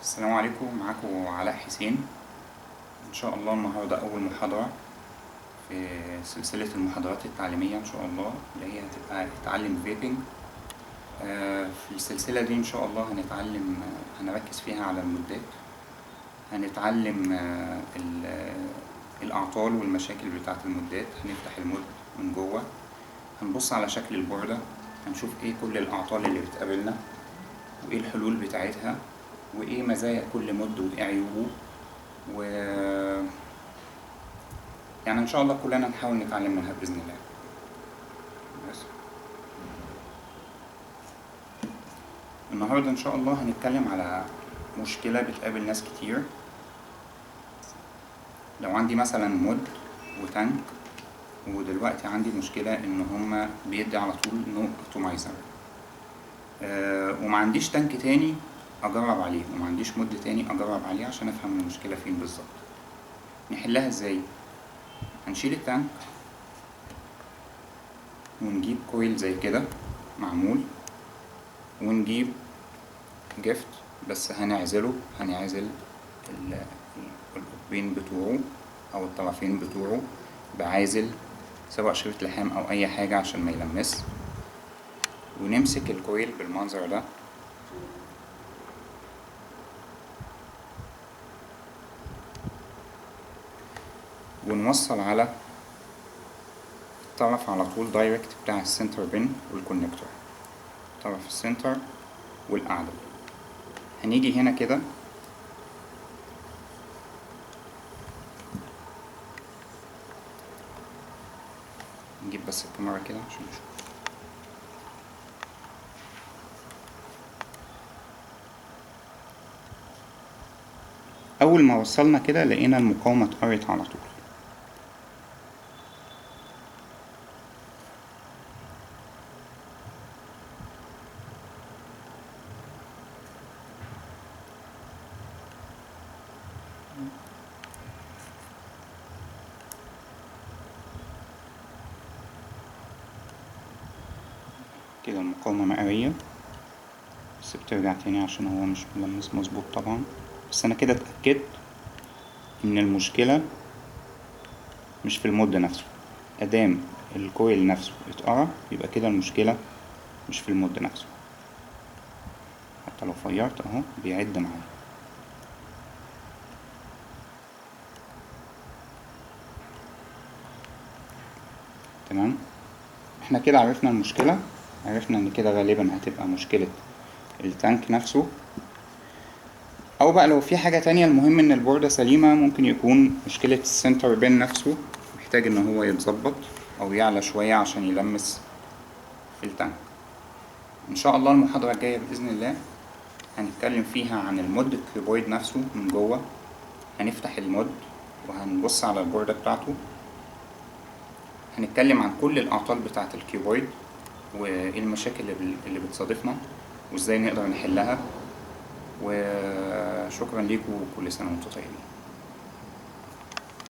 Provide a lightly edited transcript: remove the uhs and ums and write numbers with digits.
السلام عليكم، معاكم علاء حسين. إن شاء الله النهاردة أول محاضرة في سلسلة المحاضرات التعليمية إن شاء الله، اللي هي هتبقى اتعلم فيبنج. في السلسلة دي إن شاء الله هنركز فيها على المدات، هنتعلم الأعطال والمشاكل بتاعة المدات. هنفتح المد من جوه، هنبص على شكل البوردة، هنشوف إيه كل الأعطال اللي بتقابلنا وإيه الحلول بتاعتها وايه مزايا كل مد وايه عيوبه، و يعني ان شاء الله كلنا نحاول نتعلم منها باذن الله. بس النهارده ان شاء الله هنتكلم على مشكله بتقابل ناس كتير. لو عندي مثلا مد وتانك، ودلوقتي عندي مشكله ان هما بيدي على طول نو اوبتمايزر، وما عنديش تانك تاني اجرب عليه، وما عنديش مد تاني اجرب عليه عشان افهم المشكله فين بالظبط. نحلها ازاي؟ هنشيل التانك ونجيب كويل زي كده معمول، ونجيب جفت، بس هنعزل القطبين بتوعه او الطرفين بتوعه بعازل، سواء شريط لحام او اي حاجة عشان ما يلمس. ونمسك الكويل بالمنظر ده، ونوصل على الطرف على طول دايركت بتاع السنتر بين والكونكتور، طرف السنتر والاعلى. هنيجي هنا كده نجيب بس الكاميرا كده عشان نشوف. اول ما وصلنا كده لقينا المقاومة اتقرت على طول. كده المقاومة مقرية، بس بترجع تاني عشان هو مش ملمس مظبوط طبعا. بس انا كده اتأكدت ان المشكلة مش في المود نفسه. ادام الكويل نفسه اتقرا يبقى كده المشكلة مش في المود نفسه. حتى لو فيرت اهو بيعد معايا. تمام، احنا كده عرفنا المشكلة، عرفنا ان كده غالبا هتبقى مشكلة التانك نفسه، او بقى لو في حاجة تانية. المهم ان البوردة سليمة، ممكن يكون مشكلة السنتر بين نفسه محتاج ان هو يتظبط او يعلى شوية عشان يلمس في التانك. ان شاء الله المحاضرة الجاية بإذن الله هنتكلم فيها عن المود الكيوبويد نفسه من جوه. هنفتح المود وهنبص على البوردة بتاعته، هنتكلم عن كل الأعطال بتاعة الكيوبويد وايه المشاكل اللي بتصادفنا وازاي نقدر نحلها. وشكرا ليكم، وكل سنة وانتم طيبين.